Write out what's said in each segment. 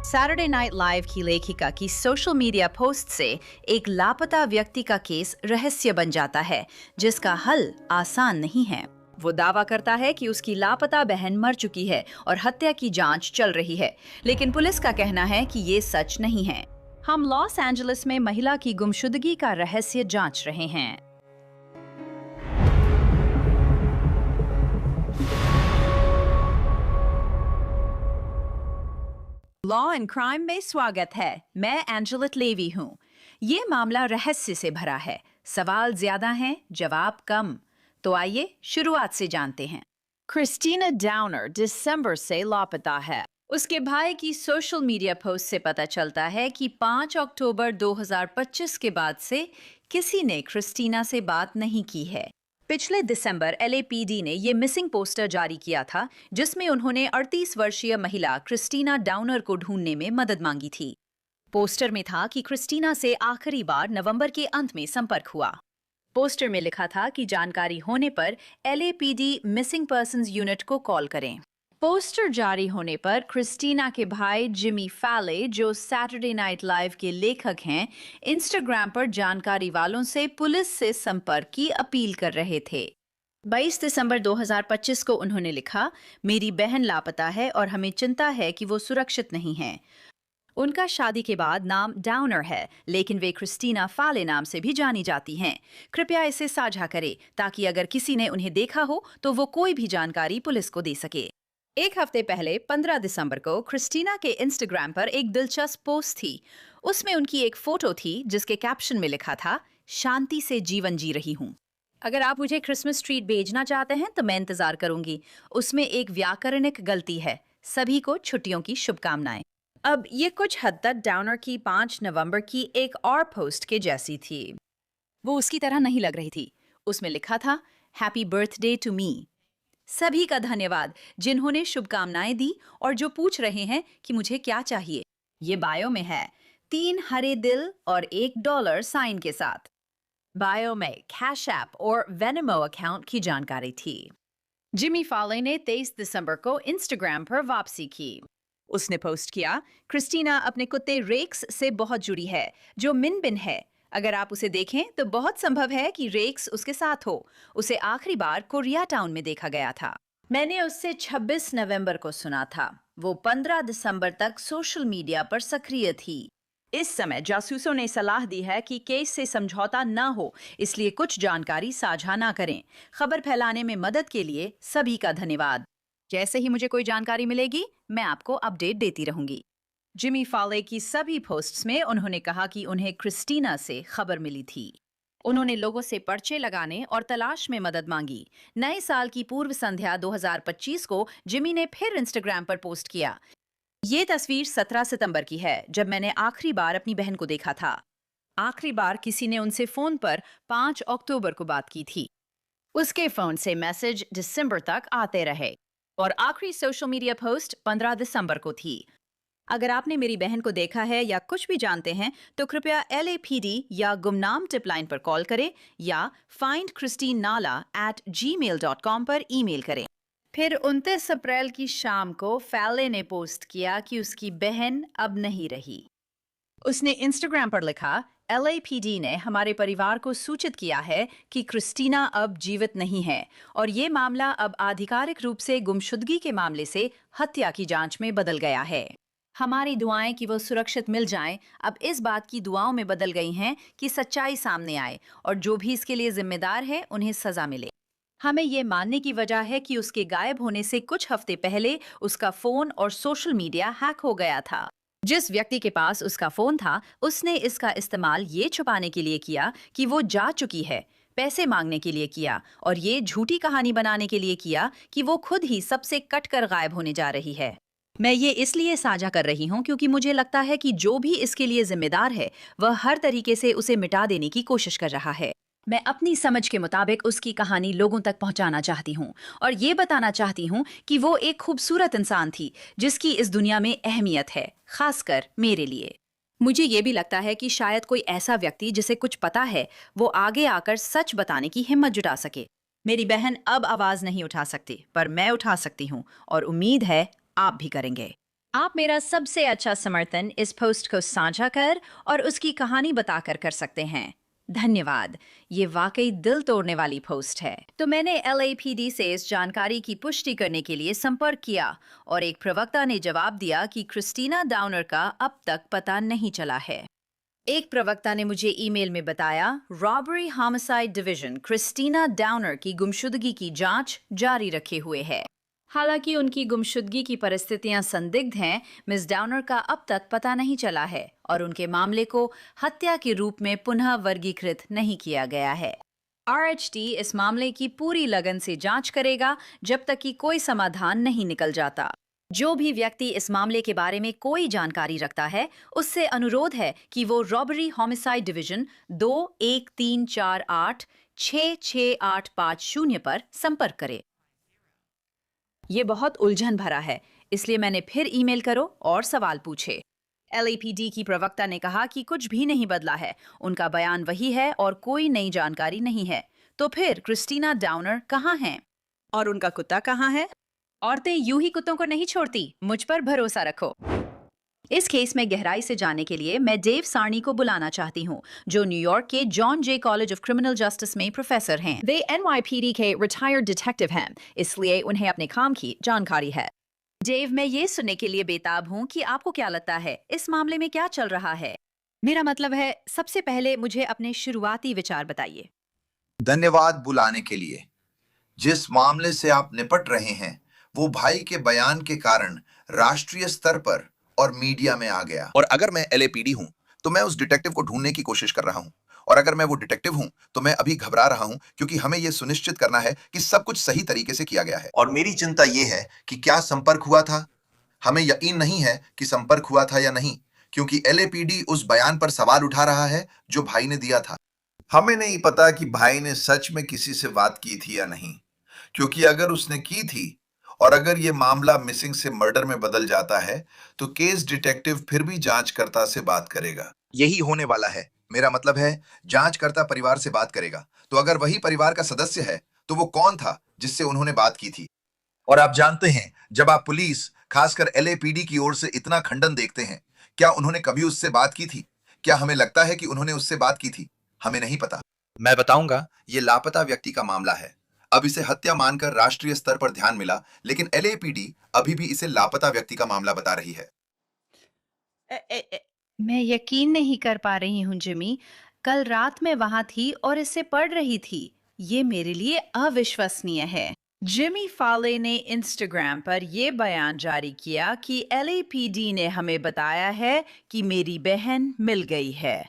Saturday night live की लेखिका की सोशल मीडिया पोस्ट से एक लापता व्यक्ति का केस रहस्य बन जाता है, जिसका हल आसान नहीं है। वो दावा करता है कि उसकी लापता बहन मर चुकी है और हत्या की जांच चल रही है, लेकिन पुलिस का कहना है कि ये सच नहीं है। हम लॉस एंजलिस में महिला की गुमशुदगी का रहस्य जांच रहे हैं। लॉ एंड क्राइम में स्वागत है। मैं एंजेलिट लेवी हूँ। ये मामला रहस्य से भरा है। सवाल ज्यादा हैं, जवाब कम। तो आइए शुरुआत से जानते हैं। क्रिस्टीना डाउनर दिसंबर से लापता है। उसके भाई की सोशल मीडिया पोस्ट से पता चलता है कि 5 अक्टूबर 2025 के बाद से किसी ने क्रिस्टीना से बात नहीं की है। पिछले दिसंबर LAPD ने ये मिसिंग पोस्टर जारी किया था, जिसमें उन्होंने 38 वर्षीय महिला क्रिस्टीना डाउनर को ढूंढने में मदद मांगी थी। पोस्टर में था कि क्रिस्टीना से आखिरी बार नवंबर के अंत में संपर्क हुआ। पोस्टर में लिखा था कि जानकारी होने पर LAPD मिसिंग पर्सन्स यूनिट को कॉल करें। पोस्टर जारी होने पर क्रिस्टीना के भाई जिमी फैले, जो सैटरडे नाइट लाइव के लेखक हैं, इंस्टाग्राम पर जानकारी वालों से पुलिस से संपर्क की अपील कर रहे थे। 22 दिसंबर 2025 को उन्होंने लिखा, मेरी बहन लापता है और हमें चिंता है कि वो सुरक्षित नहीं है। उनका शादी के बाद नाम डाउनर है, लेकिन वे क्रिस्टीना फाले नाम से भी जानी जाती हैं। कृपया इसे साझा करें ताकि अगर किसी ने उन्हें देखा हो तो वो कोई भी जानकारी पुलिस को दे सके। एक हफ्ते पहले 15 दिसंबर को क्रिस्टीना के इंस्टाग्राम पर एक दिलचस्प पोस्ट थी। उसमें उनकी एक फोटो थी जिसके कैप्शन में लिखा था, शांति से जीवन जी रही हूँ। अगर आप मुझे क्रिसमस ट्रीट भेजना चाहते हैं तो मैं इंतजार करूंगी। उसमें एक व्याकरणिक गलती है। सभी को छुट्टियों की शुभकामनाएं। अब ये कुछ हद तक डाउनर की 5 नवंबर की एक और पोस्ट के जैसी थी। वो उसकी तरह नहीं लग रही थी। उसमें लिखा था, हैप्पी बर्थडे टू मी। सभी का धन्यवाद जिन्होंने शुभकामनाएं दी और जो पूछ रहे हैं कि मुझे क्या चाहिए। ये बायो में है, 3 हरे दिल और $1 साइन के साथ। बायो में कैश ऐप और वेनेमो अकाउंट की जानकारी थी। जिमी फॉले ने 23 दिसंबर को इंस्टाग्राम पर वापसी की। उसने पोस्ट किया, क्रिस्टीना अपने कुत्ते रेक्स से बहुत जुड़ी है, जो मिनबिन है। अगर आप उसे देखें तो बहुत संभव है कि रेक्स उसके साथ हो। उसे आखिरी बार कोरिया टाउन में देखा गया था। मैंने उससे 26 नवंबर को सुना था। वो 15 दिसंबर तक सोशल मीडिया पर सक्रिय थी। इस समय जासूसों ने सलाह दी है कि केस से समझौता न हो, इसलिए कुछ जानकारी साझा ना करें। खबर फैलाने में मदद के लिए सभी का धन्यवाद। जैसे ही मुझे कोई जानकारी मिलेगी, मैं आपको अपडेट देती रहूंगी। जिमी फॉले की सभी पोस्ट्स में उन्होंने कहा कि उन्हें क्रिस्टीना से खबर मिली थी। उन्होंने लोगों से पर्चे लगाने और तलाश में मदद मांगी। नए साल की पूर्व संध्या 2025 को जिमी ने फिर इंस्टाग्राम पर पोस्ट किया। ये तस्वीर 17 सितंबर की है, जब मैंने आखिरी बार अपनी बहन को देखा था। आखिरी बार किसी ने उनसे फोन पर 5 अक्टूबर को बात की थी। उसके फोन से मैसेज दिसंबर तक आते रहे और आखिरी सोशल मीडिया पोस्ट 15 दिसंबर को थी। अगर आपने मेरी बहन को देखा है या कुछ भी जानते हैं तो कृपया LAPD या गुमनाम टिपलाइन पर कॉल करें या findchristine@gmail.com पर ईमेल करें। फिर 29 अप्रैल की शाम को फैले ने पोस्ट किया कि उसकी बहन अब नहीं रही। उसने इंस्टाग्राम पर लिखा, LAPD ने हमारे परिवार को सूचित किया है कि क्रिस्टीना अब जीवित नहीं है और ये मामला अब आधिकारिक रूप से गुमशुदगी के मामले से हत्या की जांच में बदल गया है। हमारी दुआएं कि वो सुरक्षित मिल जाएं, अब इस बात की दुआओं में बदल गई हैं कि सच्चाई सामने आए और जो भी इसके लिए जिम्मेदार है उन्हें सजा मिले। हमें ये मानने की वजह है कि उसके गायब होने से कुछ हफ्ते पहले उसका फोन और सोशल मीडिया हैक हो गया था। जिस व्यक्ति के पास उसका फोन था, उसने इसका इस्तेमाल ये छुपाने के लिए किया कि वो जा चुकी है, पैसे मांगने के लिए किया और ये झूठी कहानी बनाने के लिए किया कि वो खुद ही सबसे कटकर गायब होने जा रही है। मैं ये इसलिए साझा कर रही हूँ क्योंकि मुझे लगता है कि जो भी इसके लिए जिम्मेदार है वह हर तरीके से उसे मिटा देने की कोशिश कर रहा है। मैं अपनी समझ के मुताबिक उसकी कहानी लोगों तक पहुंचाना चाहती हूँ और ये बताना चाहती हूँ कि वो एक खूबसूरत इंसान थी जिसकी इस दुनिया में अहमियत है, खासकर मेरे लिए। मुझे ये भी लगता है कि शायद कोई ऐसा व्यक्ति जिसे कुछ पता है वो आगे आकर सच बताने की हिम्मत जुटा सके। मेरी बहन अब आवाज नहीं उठा सकती, पर मैं उठा सकती हूँ और उम्मीद है आप भी करेंगे। आप मेरा सबसे अच्छा समर्थन इस पोस्ट को साझा कर और उसकी कहानी बताकर कर सकते हैं। धन्यवाद। ये वाकई दिल तोड़ने वाली पोस्ट है। तो मैंने LAPD से इस जानकारी की पुष्टि करने के लिए संपर्क किया और एक प्रवक्ता ने जवाब दिया कि क्रिस्टीना डाउनर का अब तक पता नहीं चला है। एक प्रवक्ता ने मुझे ईमेल में बताया, robbery homicide division Christina Downer की गुमशुदगी की जांच जारी रखे हुए है। हालांकि उनकी गुमशुदगी की परिस्थितियां संदिग्ध हैं, मिस डाउनर का अब तक पता नहीं चला है और उनके मामले को हत्या के रूप में पुनः वर्गीकृत नहीं किया गया है। RHT इस मामले की पूरी लगन से जांच करेगा जब तक कि कोई समाधान नहीं निकल जाता। जो भी व्यक्ति इस मामले के बारे में कोई जानकारी रखता है, उससे अनुरोध है कि वो रॉबरी होमिसाइड डिवीजन 2134 66850 पर संपर्क करे। ये बहुत उलझन भरा है, इसलिए मैंने फिर ईमेल करो और सवाल पूछे। LAPD की प्रवक्ता ने कहा कि कुछ भी नहीं बदला है, उनका बयान वही है और कोई नई जानकारी नहीं है। तो फिर क्रिस्टीना डाउनर कहाँ हैं? और उनका कुत्ता कहाँ है? औरतें यूं ही कुत्तों को नहीं छोड़ती, मुझ पर भरोसा रखो। इस केस में गहराई से जाने के लिए मैं डेव सार्नी को बुलाना चाहती हूँ, जो न्यूयॉर्क के John J college of criminal justice में प्रोफेसर हैं। वे NYPD के रिटायर्ड डिटेक्टिव हैं, इसलिए उन्हें अपने काम की जानकारी है। डेव, मैं ये सुनने के लिए बेताब हूँ कि आपको क्या लगता है, इस मामले में क्या चल रहा है। मेरा मतलब है, सबसे पहले मुझे अपने शुरुआती विचार बताइए। धन्यवाद बुलाने के लिए। जिस मामले से आप निपट रहे हैं वो भाई के बयान के कारण राष्ट्रीय स्तर पर और मीडिया में आ गया। और अगर मैं LAPD हूं तो मैं उस डिटेक्टिव को ढूंढने की कोशिश कर रहा हूं। और अगर मैं वो डिटेक्टिव हूं तो मैं अभी घबरा रहा हूं, क्योंकि हमें यह सुनिश्चित करना है कि सब कुछ सही तरीके से किया गया है। और मेरी चिंता यह है कि क्या संपर्क हुआ था। हमें यकीन नहीं है कि संपर्क हुआ था या नहीं, क्योंकि LAPD उस बयान पर सवाल उठा रहा है जो भाई ने दिया था। हमें नहीं पता कि भाई ने सच में किसी से बात की थी या नहीं, क्योंकि अगर उसने की थी और अगर यह मामला मिसिंग से मर्डर में बदल जाता है तो केस डिटेक्टिव फिर भी जांचकर्ता से बात करेगा। यही होने वाला है। मेरा मतलब है, जांचकर्ता परिवार से बात करेगा। तो अगर वही परिवार का सदस्य है तो वो कौन था जिससे उन्होंने बात की थी। और आप जानते हैं, जब आप पुलिस, खासकर LAPD की ओर से इतना खंडन देखते हैं, क्या उन्होंने कभी उससे बात की थी? क्या हमें लगता है कि उन्होंने उससे बात की थी? हमें नहीं पता। मैं बताऊंगा, ये लापता व्यक्ति का मामला है। अब इसे हत्या मानकर राष्ट्रीय स्तर पर ध्यान मिला, लेकिन LAPD अभी भी इसे लापता व्यक्ति का मामला बता रही है। मैं यकीन नहीं कर पा रही हूँ जिमी। कल रात मैं वहां थी और इसे पढ़ रही थी। ये मेरे लिए अविश्वसनीय है। जिमी फाले ने इंस्टाग्राम पर यह बयान जारी किया कि LAPD ने हमें बताया है कि मेरी बहन मिल गई है।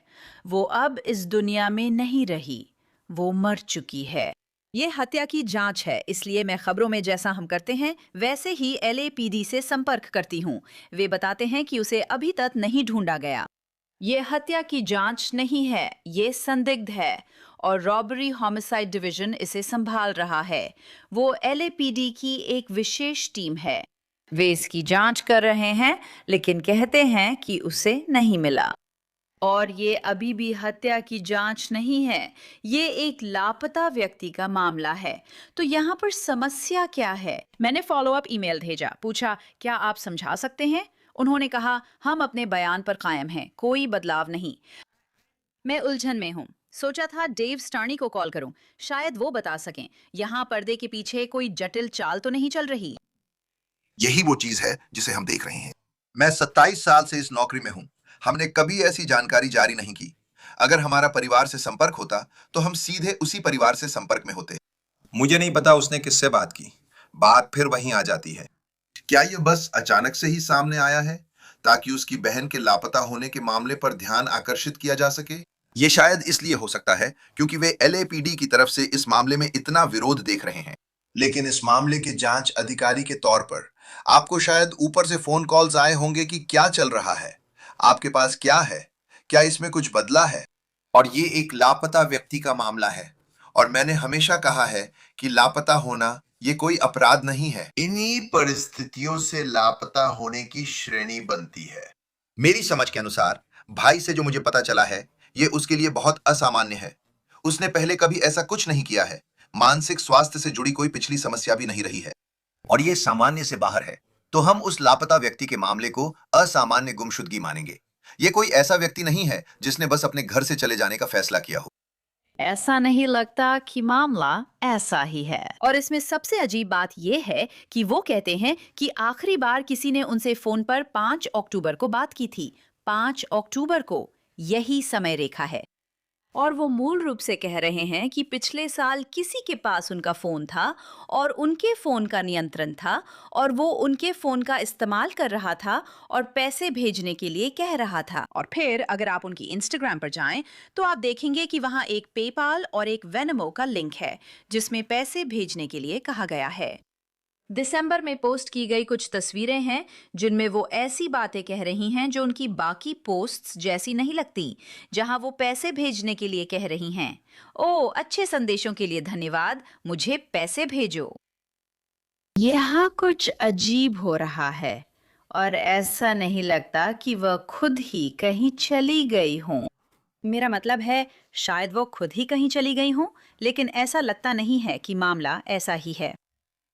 वो अब इस दुनिया में नहीं रही, वो मर चुकी है। ये हत्या की जांच है, इसलिए मैं खबरों में जैसा हम करते हैं वैसे ही LAPD से संपर्क करती हूँ। वे बताते हैं कि उसे अभी तक नहीं ढूंढा गया। ये हत्या की जांच नहीं है, ये संदिग्ध है और रॉबरी होमिसाइड डिवीजन इसे संभाल रहा है। वो LAPD की एक विशेष टीम है। वे इसकी जांच कर रहे हैं, लेकिन कहते हैं कि उसे नहीं मिला। और ये अभी भी हत्या की जांच नहीं है, ये एक लापता व्यक्ति का मामला है। तो यहाँ पर समस्या क्या है? मैंने फॉलोअप ईमेल भेजा, पूछा क्या आप समझा सकते हैं। उन्होंने कहा, हम अपने बयान पर कायम हैं, कोई बदलाव नहीं। मैं उलझन में हूँ। सोचा था डेव स्टार्नी को कॉल करूं, शायद वो बता सकें। यहाँ पर्दे के पीछे कोई जटिल चाल तो नहीं चल रही। यही वो चीज है जिसे हम देख रहे हैं। मैं 27 साल से इस नौकरी में हूं। हमने कभी ऐसी जानकारी जारी नहीं की। अगर हमारा परिवार से संपर्क होता तो हम सीधे उसी परिवार से संपर्क में होते। मुझे नहीं पता उसने किससे बात की। बात फिर वहीं आ जाती है। क्या यह बस अचानक से ही सामने आया है ताकि उसकी बहन के लापता होने के मामले पर ध्यान आकर्षित किया जा सके? ये शायद इसलिए हो सकता है क्योंकि वे LAPD की तरफ से इस मामले में इतना विरोध देख रहे हैं। लेकिन इस मामले के जांच अधिकारी के तौर पर आपको शायद ऊपर से फोन कॉल्स आए होंगे कि क्या चल रहा है, आपके पास क्या है, क्या इसमें कुछ बदला है। और ये एक लापता व्यक्ति का मामला है। और मैंने हमेशा कहा है कि लापता होना ये कोई अपराध नहीं है। इन्हीं परिस्थितियों से लापता होने की श्रेणी बनती है। मेरी समझ के अनुसार भाई से जो मुझे पता चला है, ये उसके लिए बहुत असामान्य है। उसने पहले कभी ऐसा कुछ नहीं किया है। मानसिक स्वास्थ्य से जुड़ी कोई पिछली समस्या भी नहीं रही है और ये सामान्य से बाहर है। तो हम उस लापता व्यक्ति के मामले को असामान्य गुमशुदगी मानेंगे। ये कोई ऐसा व्यक्ति नहीं है जिसने बस अपने घर से चले जाने का फैसला किया हो। ऐसा नहीं लगता कि मामला ऐसा ही है। और इसमें सबसे अजीब बात यह है कि वो कहते हैं कि आखिरी बार किसी ने उनसे फोन पर 5 अक्टूबर को बात की थी। 5 अक्टूबर को यही समय रेखा है। और वो मूल रूप से कह रहे हैं कि पिछले साल किसी के पास उनका फोन था और उनके फोन का नियंत्रण था और वो उनके फोन का इस्तेमाल कर रहा था और पैसे भेजने के लिए कह रहा था। और फिर अगर आप उनकी इंस्टाग्राम पर जाएं तो आप देखेंगे कि वहां एक पेपाल और एक वेनमो का लिंक है जिसमें पैसे भेजने के लिए कहा गया है। दिसंबर में पोस्ट की गई कुछ तस्वीरें हैं जिनमें वो ऐसी बातें कह रही हैं जो उनकी बाकी पोस्ट्स जैसी नहीं लगती, जहां वो पैसे भेजने के लिए कह रही हैं, ओ अच्छे संदेशों के लिए धन्यवाद, मुझे पैसे भेजो। यहाँ कुछ अजीब हो रहा है और ऐसा नहीं लगता कि वह खुद ही कहीं चली गई हों। मेरा मतलब है शायद वो खुद ही कहीं चली गई हों, लेकिन ऐसा लगता नहीं है कि मामला ऐसा ही है।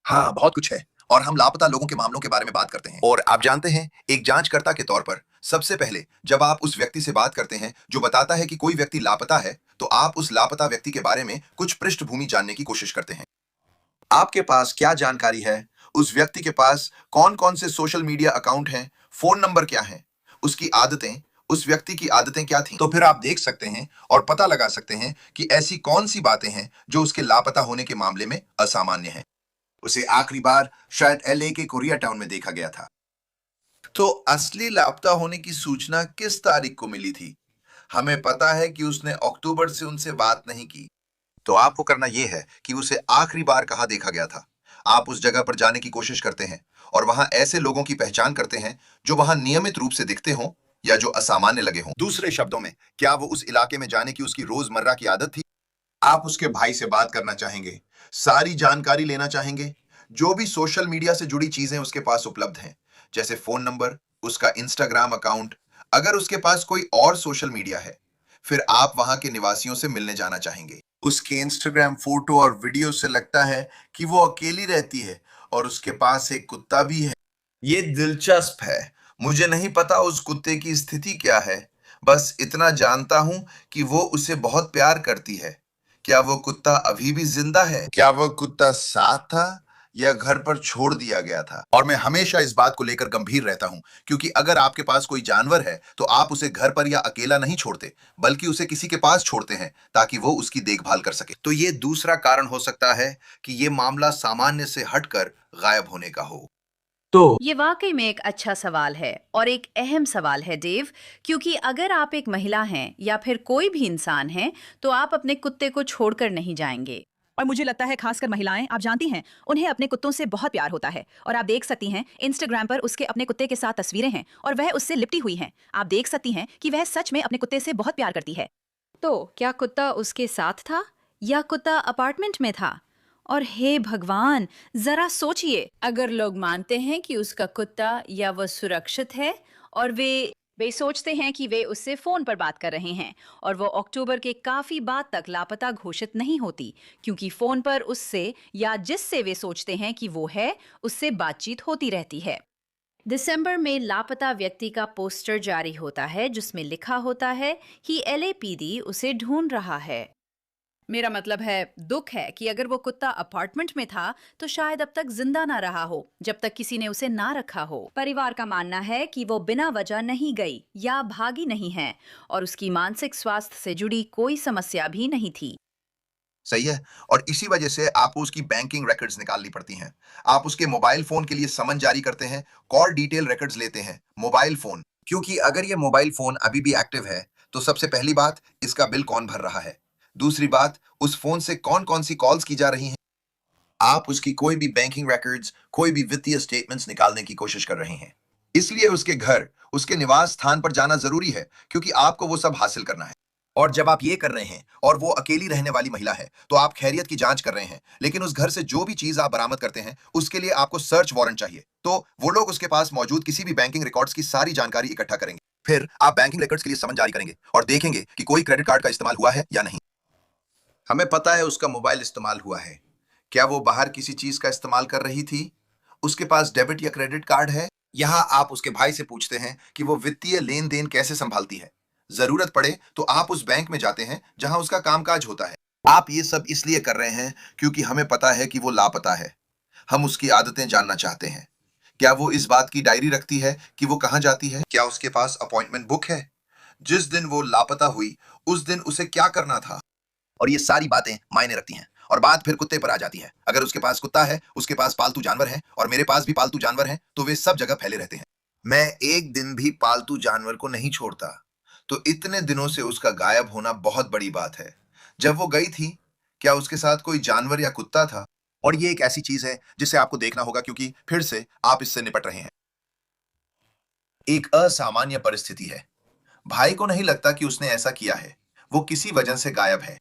हाँ, बहुत कुछ है और हम लापता लोगों के मामलों के बारे में बात करते हैं। और आप जानते हैं, एक जांचकर्ता के तौर पर सबसे पहले जब आप उस व्यक्ति से बात करते हैं जो बताता है कि कोई व्यक्ति लापता है, तो आप उस लापता व्यक्ति के बारे में कुछ पृष्ठभूमि जानने की कोशिश करते हैं। आपके पास क्या जानकारी है, उस व्यक्ति के पास कौन कौन से सोशल मीडिया अकाउंट हैं, फोन नंबर क्या है, उसकी आदतें, उस व्यक्ति की आदतें क्या थी, तो फिर आप देख सकते हैं और पता लगा सकते हैं कि ऐसी कौन सी बातें हैं जो उसके लापता होने के मामले में असामान्य हैं। उसे आखिरी बार शायद एलए के कोरिया टाउन में देखा गया था। तो असली लापता होने की सूचना किस तारीख को मिली थी? हमें पता है कि उसने अक्टूबर से उनसे बात नहीं की। तो आपको करना यह है कि उसे आखिरी बार कहाँ देखा गया था। आप उस जगह पर जाने की कोशिश करते हैं और वहां ऐसे लोगों की पहचान करते हैं जो वहां नियमित रूप से दिखते हों या जो असामान्य लगे हों। दूसरे शब्दों में, क्या वो उस इलाके में जाने की उसकी रोजमर्रा की आदत थी? आप उसके भाई से बात करना चाहेंगे, सारी जानकारी लेना चाहेंगे, जो भी सोशल मीडिया से जुड़ी चीजें उसके पास उपलब्ध हैं, जैसे फोन नंबर, उसका इंस्टाग्राम अकाउंट। अगर उसके पास कोई और सोशल मीडिया है, फिर आप वहां के निवासियों से मिलने जाना चाहेंगे। उसके इंस्टाग्राम फोटो और वीडियो से लगता है कि वो अकेली रहती है और उसके पास एक कुत्ता भी है। ये दिलचस्प है। मुझे नहीं पता उस कुत्ते की स्थिति क्या है, बस इतना जानता हूं कि वो उसे बहुत प्यार करती है। क्या वो कुत्ता अभी भी जिंदा है? क्या वो कुत्ता साथ था या घर पर छोड़ दिया गया था? और मैं हमेशा इस बात को लेकर गंभीर रहता हूं, क्योंकि अगर आपके पास कोई जानवर है तो आप उसे घर पर या अकेला नहीं छोड़ते, बल्कि उसे किसी के पास छोड़ते हैं ताकि वो उसकी देखभाल कर सके। तो ये दूसरा कारण हो सकता है कि ये मामला सामान्य से हटकर गायब होने का हो। तो ये वाकई में एक अच्छा सवाल है और एक अहम सवाल है देव, क्योंकि अगर आप एक महिला हैं या फिर कोई भी इंसान हैं, तो आप अपने कुत्ते को छोड़कर नहीं जाएंगे। और मुझे लगता है खासकर महिलाएं, आप जानती हैं, उन्हें अपने कुत्तों से बहुत प्यार होता है। और आप देख सकती हैं इंस्टाग्राम पर उसके अपने कुत्ते के साथ तस्वीरें हैं और वह उससे लिपटी हुई हैं। आप देख सकती हैं कि वह सच में अपने कुत्ते से बहुत प्यार करती है। तो क्या कुत्ता उसके साथ था या कुत्ता अपार्टमेंट में था? और हे भगवान, जरा सोचिए, अगर लोग मानते हैं कि उसका कुत्ता या वह सुरक्षित है और वे सोचते हैं कि वे उससे फोन पर बात कर रहे हैं और वो अक्टूबर के काफी बाद तक लापता घोषित नहीं होती, क्योंकि फोन पर उससे या जिससे वे सोचते हैं कि वो है, उससे बातचीत होती रहती है। दिसंबर में लापता व्यक्ति का पोस्टर जारी होता है जिसमें लिखा होता है कि एलएपीडी उसे ढूंढ रहा है। मेरा मतलब है, दुख है कि अगर वो कुत्ता अपार्टमेंट में था तो शायद अब तक जिंदा ना रहा हो जब तक किसी ने उसे ना रखा हो। परिवार का मानना है कि वो बिना वजह नहीं गई या भागी नहीं है और उसकी मानसिक स्वास्थ्य से जुड़ी कोई समस्या भी नहीं थी। सही है। और इसी वजह से आपको उसकी बैंकिंग रिकॉर्ड्स निकालनी पड़ती हैं। आप उसके मोबाइल फोन के लिए समन जारी करते हैं, कॉल डिटेल रिकॉर्ड्स लेते हैं, मोबाइल फोन, क्योंकि अगर ये मोबाइल फोन अभी भी एक्टिव है तो सबसे पहली बात, इसका बिल कौन भर रहा है। दूसरी बात, उस फोन से कौन कौन सी कॉल्स की जा रही हैं। आप उसकी कोई भी बैंकिंग रिकॉर्ड्स, कोई भी वित्तीय स्टेटमेंट्स निकालने की कोशिश कर रहे हैं। इसलिए उसके घर, उसके निवास स्थान पर जाना जरूरी है, क्योंकि आपको वो सब हासिल करना है। और जब आप ये कर रहे हैं और वो अकेली रहने वाली महिला है, तो आप खैरियत की जांच कर रहे हैं, लेकिन उस घर से जो भी चीज आप बरामद करते हैं उसके लिए आपको सर्च वारंट चाहिए। तो वो लोग उसके पास मौजूद किसी भी बैंकिंग रिकॉर्ड्स की सारी जानकारी इकट्ठा करेंगे। फिर आप बैंकिंग रिकॉर्ड्स के लिए समन जारी करेंगे और देखेंगे कि कोई क्रेडिट कार्ड का इस्तेमाल हुआ है या नहीं। हमें पता है उसका मोबाइल इस्तेमाल हुआ है। क्या वो बाहर किसी चीज का इस्तेमाल कर रही थी? उसके पास डेबिट या क्रेडिट कार्ड है? यहाँ आप उसके भाई से पूछते हैं कि वो वित्तीय लेन देन कैसे संभालती है। जरूरत पड़े तो आप उस बैंक में जाते हैं जहां उसका कामकाज होता है। आप ये सब इसलिए कर रहे हैं क्योंकि हमें पता है कि वो लापता है। हम उसकी आदतें जानना चाहते हैं। क्या वो इस बात की डायरी रखती है कि वो कहाँ जाती है? क्या उसके पास अपॉइंटमेंट बुक है? जिस दिन वो लापता हुई उस दिन उसे क्या करना था? और ये सारी बातें मायने रखती हैं। और बात फिर कुत्ते पर आ जाती है। अगर उसके पास कुत्ता है, उसके पास पालतू जानवर है और मेरे पास भी पालतू जानवर हैं, तो वे सब जगह फैले रहते हैं। मैं एक दिन भी पालतू जानवर को नहीं छोड़ता। तो इतने दिनों से उसका गायब होना बहुत बड़ी बात है। जब वो गई थी, क्या उसके साथ कोई जानवर या कुत्ता था? और ये एक ऐसी चीज है जिसे आपको देखना होगा क्योंकि फिर से आप इससे निपट रहे हैं। एक असामान्य परिस्थिति है। भाई को नहीं लगता कि उसने ऐसा किया है। वो किसी वजह से गायब है।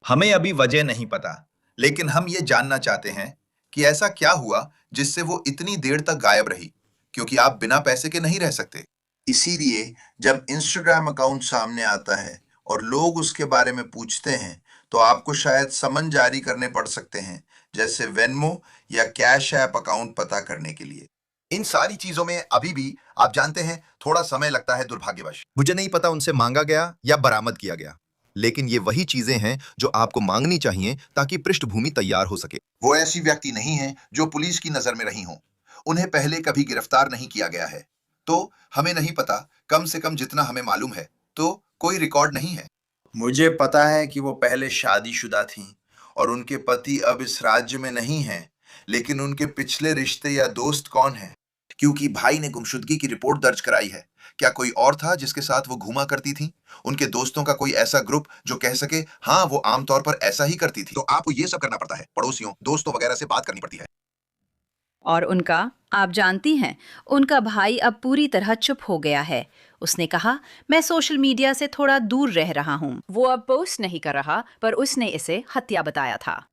हमें अभी वजह नहीं पता, लेकिन हम ये जानना चाहते हैं कि ऐसा क्या हुआ जिससे वो इतनी देर तक गायब रही, क्योंकि आप बिना पैसे के नहीं रह सकते। इसीलिए जब इंस्टाग्राम अकाउंट सामने आता है और लोग उसके बारे में पूछते हैं, तो आपको शायद समन जारी करने पड़ सकते हैं, जैसे वेनमो या कैश ऐप अकाउंट पता करने के लिए। इन सारी चीजों में अभी भी आप जानते हैं थोड़ा समय लगता है, दुर्भाग्यवश। मुझे नहीं पता उनसे मांगा गया या बरामद किया गया, लेकिन ये वही चीजें हैं जो आपको मांगनी चाहिए ताकि पृष्ठभूमि तैयार हो सके। वो ऐसी व्यक्ति नहीं है जो पुलिस की नजर में रही हो। उन्हें पहले कभी गिरफ्तार नहीं किया गया है, तो हमें नहीं पता। कम से कम जितना हमें मालूम है, तो कोई रिकॉर्ड नहीं है। मुझे पता है कि वो पहले शादीशुदा थीं और उनके पति अब इस राज्य में नहीं हैं, लेकिन उनके पिछले रिश्ते या दोस्त कौन हैं? क्योंकि भाई ने गुमशुदगी की रिपोर्ट दर्ज कराई है। क्या कोई और था जिसके साथ वो घूमा करती थी? उनके दोस्तों का कोई ऐसा ग्रुप जो कह सके हाँ वो आमतौर पर ऐसा ही करती थी? तो आपको ये सब करना पड़ता है, पड़ोसियों, दोस्तों वगैरह से बात करनी पड़ती है। और उनका, आप जानती हैं, उनका भाई अब पूरी तरह चुप हो गया है। उसने कहा, मैं सोशल मीडिया से थोड़ा दूर रह रहा हूँ। वो अब पोस्ट नहीं कर रहा, पर उसने इसे हत्या बताया था।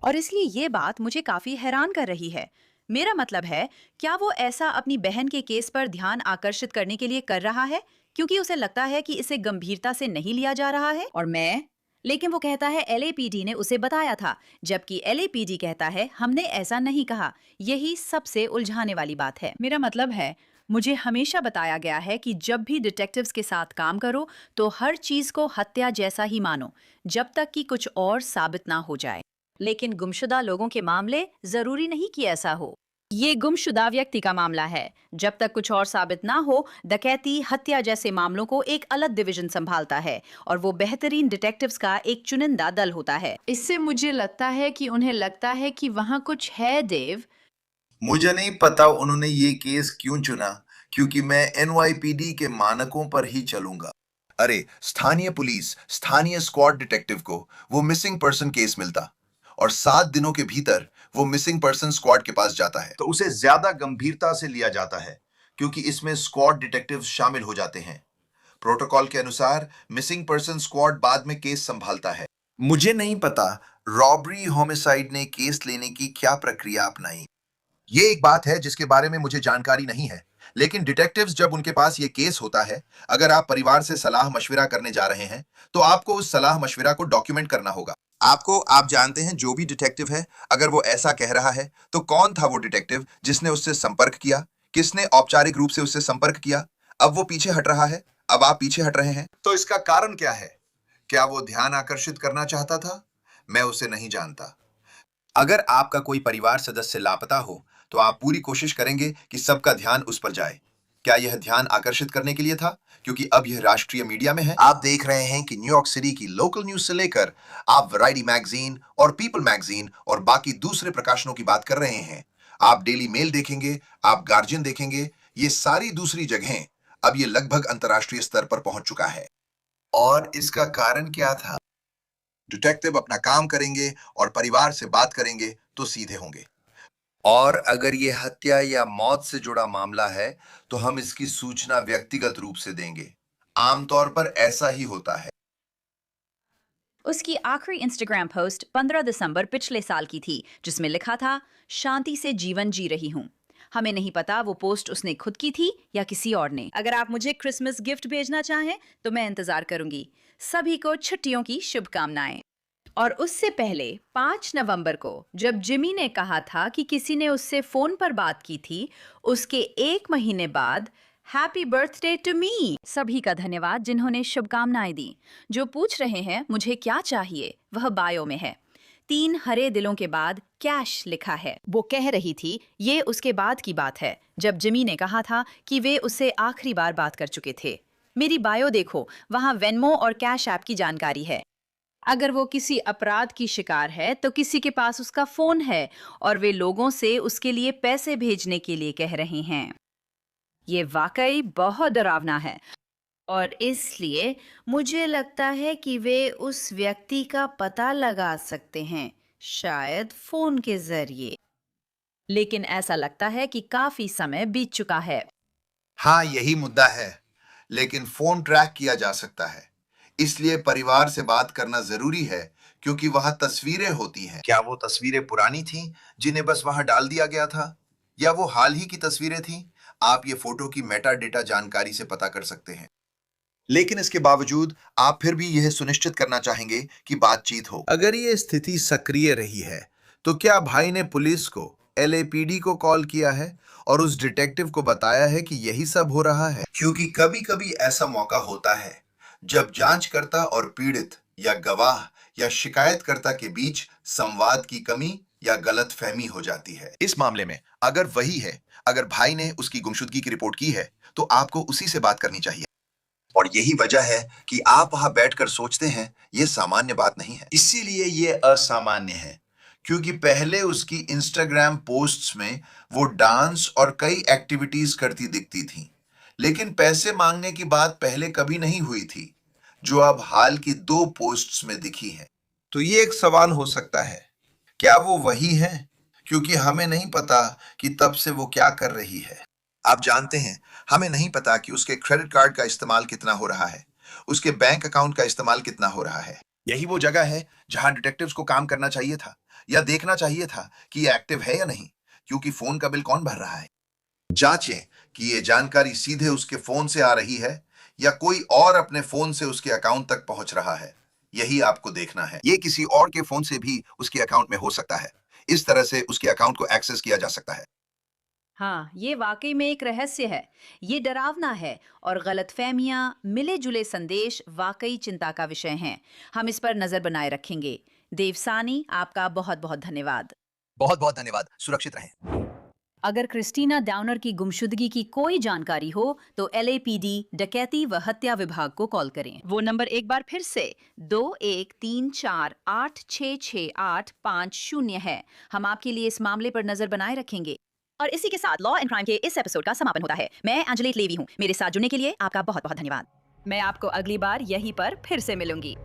और इसलिए ये बात मुझे काफी हैरान कर रही है। मेरा मतलब है, क्या वो ऐसा अपनी बहन के केस पर ध्यान आकर्षित करने के लिए कर रहा है, क्योंकि उसे लगता है कि इसे गंभीरता से नहीं लिया जा रहा है? और मैं, लेकिन वो कहता है एलएपीडी ने उसे बताया था, जबकि एलएपीडी कहता है हमने ऐसा नहीं कहा। यही सबसे उलझाने वाली बात है। मेरा मतलब है, मुझे हमेशा बताया गया है कि जब भी डिटेक्टिव्स के साथ काम करो तो हर चीज को हत्या जैसा ही मानो, जब तक कि कुछ और साबित ना हो जाए। लेकिन गुमशुदा लोगों के मामले जरूरी नहीं कि ऐसा हो। ये गुमशुदा व्यक्ति का मामला है। जब तक कुछ और साबित ना हो, डकैती, हत्या जैसे मामलों को एक अलग डिवीजन संभालता है और वो बेहतरीन डिटेक्टिव्स का एक चुनिंदा दल होता है। इससे मुझे लगता है कि उन्हें लगता है कि वहाँ कुछ है, देव। मुझे नहीं पता उन्होंने ये केस क्यों चुना, क्योंकि मैं एनवाईपीडी के मानकों पर ही चलूंगा। अरे, स्थानीय पुलिस, स्थानीय स्क्वाड डिटेक्टिव को वो मिसिंग पर्सन केस मिलता और 7 दिनों के भीतर वो मिसिंग पर्सन स्क्वाड के पास जाता है, तो उसे ज्यादा गंभीरता से लिया जाता है, क्योंकि इसमें स्क्वाड डिटेक्टिव शामिल हो जाते हैं। प्रोटोकॉल के अनुसार मिसिंग पर्सन स्क्वाड बाद में केस संभालता है। मुझे नहीं पता रॉबरी होमिसाइड ने केस लेने की क्या प्रक्रिया अपनाई। ये एक बात है जिसके बारे में मुझे जानकारी नहीं है, लेकिन डिटेक्टिव्स जब उनके पास ये केस होता है, अगर आप परिवार से सलाह मशविरा करने जा रहे हैं, तो आपको उस सलाह मशविरा को डॉक्यूमेंट करना होगा। आप जानते हैं जो भी डिटेक्टिव है, अगर वो ऐसा कह रहा है, तो कौन था वो डिटेक्टिव जिसने उससे संपर्क किया? किसने औपचारिक रूप से उससे संपर्क किया? अब वो पीछे हट रहा है, अब आप पीछे हट रहे हैं, तो इसका कारण क्या है? क्या वो ध्यान आकर्षित करना चाहता था? मैं उसे नहीं जानता। अगर आपका कोई परिवार सदस्य लापता हो, तो आप पूरी कोशिश करेंगे कि सबका ध्यान उस पर जाए। क्या यह ध्यान आकर्षित करने के लिए था, क्योंकि अब यह राष्ट्रीय मीडिया में है? आप देख रहे हैं कि न्यूयॉर्क सिटी की लोकल न्यूज से लेकर आप वैरायटी मैगजीन और पीपल मैगजीन और बाकी दूसरे प्रकाशनों की बात कर रहे हैं। आप डेली मेल देखेंगे, आप गार्जियन देखेंगे, ये सारी दूसरी जगहें, अब ये लगभग अंतर्राष्ट्रीय स्तर पर पहुंच चुका है। और इसका कारण क्या था? डिटेक्टिव अपना काम करेंगे और परिवार से बात करेंगे तो सीधे होंगे। और अगर ये हत्या या मौत से जुड़ा मामला है, तो हम इसकी सूचना व्यक्तिगत रूप से देंगे। आमतौर पर ऐसा ही होता है। उसकी आखिरी इंस्टाग्राम पोस्ट 15 दिसंबर पिछले साल की थी, जिसमें लिखा था, शांति से जीवन जी रही हूँ। हमें नहीं पता वो पोस्ट उसने खुद की थी या किसी और ने। अगर आप मुझे क्रिसमस गिफ्ट भेजना चाहें तो मैं इंतजार करूंगी। सभी को छुट्टियों की शुभकामनाएं। और उससे पहले 5 नवंबर को जब जिमी ने कहा था कि किसी ने उससे फोन पर बात की थी, उसके 1 महीने बाद हैप्पी बर्थडे टू मी। सभी का धन्यवाद जिन्होंने शुभकामनाएं दी। जो पूछ रहे हैं मुझे क्या चाहिए, वह बायो में है। 3 हरे दिलों के बाद कैश लिखा है। वो कह रही थी ये उसके बाद की बात है, जब जिमी ने कहा था कि वे उससे आखिरी बार बात कर चुके थे। मेरी बायो देखो, वहाँ वेनमो और कैश ऐप की जानकारी है। अगर वो किसी अपराध की शिकार है तो किसी के पास उसका फोन है और वे लोगों से उसके लिए पैसे भेजने के लिए कह रहे हैं। ये वाकई बहुत डरावना है और इसलिए मुझे लगता है कि वे उस व्यक्ति का पता लगा सकते हैं, शायद फोन के जरिए। लेकिन ऐसा लगता है कि काफी समय बीत चुका है। हाँ, यही मुद्दा है। लेकिन फोन ट्रैक किया जा सकता है, इसलिए परिवार से बात करना जरूरी है, क्योंकि वहां तस्वीरें होती हैं। क्या वो तस्वीरें पुरानी थीं, जिन्हें बस वहां डाल दिया गया था, या वो हाल ही की तस्वीरें थीं? आप ये फोटो की मेटा डेटा जानकारी से पता कर सकते हैं। लेकिन इसके बावजूद आप फिर भी यह सुनिश्चित करना चाहेंगे कि बातचीत हो। अगर ये स्थिति सक्रिय रही है, तो क्या भाई ने पुलिस को, एलएपीडी को कॉल किया है और उस डिटेक्टिव को बताया है कि यही सब हो रहा है? क्योंकि कभी कभी ऐसा मौका होता है जब जांचकर्ता और पीड़ित या गवाह या शिकायतकर्ता के बीच संवाद की कमी या गलतफहमी हो जाती है। इस मामले में अगर वही है, अगर भाई ने उसकी गुमशुदगी की रिपोर्ट की है, तो आपको उसी से बात करनी चाहिए। और यही वजह है कि आप वहां बैठकर सोचते हैं यह सामान्य बात नहीं है। इसीलिए यह असामान्य है, क्योंकि पहले उसकी इंस्टाग्राम पोस्ट्स में वो डांस और कई एक्टिविटीज करती दिखती थी, लेकिन पैसे मांगने की बात पहले कभी नहीं हुई थी, जो अब हाल की 2 पोस्ट्स में दिखी है। तो ये एक सवाल हो सकता है, क्या वो वही है? क्योंकि हमें नहीं पता कि तब से वो क्या कर रही है। आप जानते हैं, हमें नहीं पता कि उसके क्रेडिट कार्ड का इस्तेमाल कितना हो रहा है, उसके बैंक अकाउंट का इस्तेमाल कितना हो रहा है। यही वो जगह है जहां डिटेक्टिव्स को काम करना चाहिए था, या देखना चाहिए था कि ये एक्टिव है या नहीं, क्योंकि फोन का बिल कौन भर रहा है। जांचें कि ये जानकारी सीधे उसके फोन से आ रही है या कोई और अपने फोन से उसके अकाउंट तक पहुंच रहा है। यही आपको देखना है। ये किसी और के फोन से भी उसके अकाउंट में हो सकता है। इस तरह से उसके अकाउंट को एक्सेस किया जा सकता है। हाँ, ये वाकई में एक रहस्य है। ये डरावना है और गलतफहमियां, मिले-जुले संदेश वाकई चिंता का विषय हैं। हम इस पर नजर बनाए रखेंगे। देवसानी, आपका बहुत-बहुत धन्यवाद। बहुत बहुत धन्यवाद। सुरक्षित रहें। अगर क्रिस्टीना डाउनर की गुमशुदगी की कोई जानकारी हो तो एलएपीडी डकैती व हत्या विभाग को कॉल करें। वो नंबर एक बार फिर से 2134866850 है। हम आपके लिए इस मामले पर नजर बनाए रखेंगे। और इसी के साथ लॉ एंड क्राइम के इस एपिसोड का समापन होता है। मैं एंजेलिट लेवी हूँ। मेरे साथ जुड़ने के लिए आपका बहुत बहुत धन्यवाद। मैं आपको अगली बार यहीं पर फिर से मिलूंगी।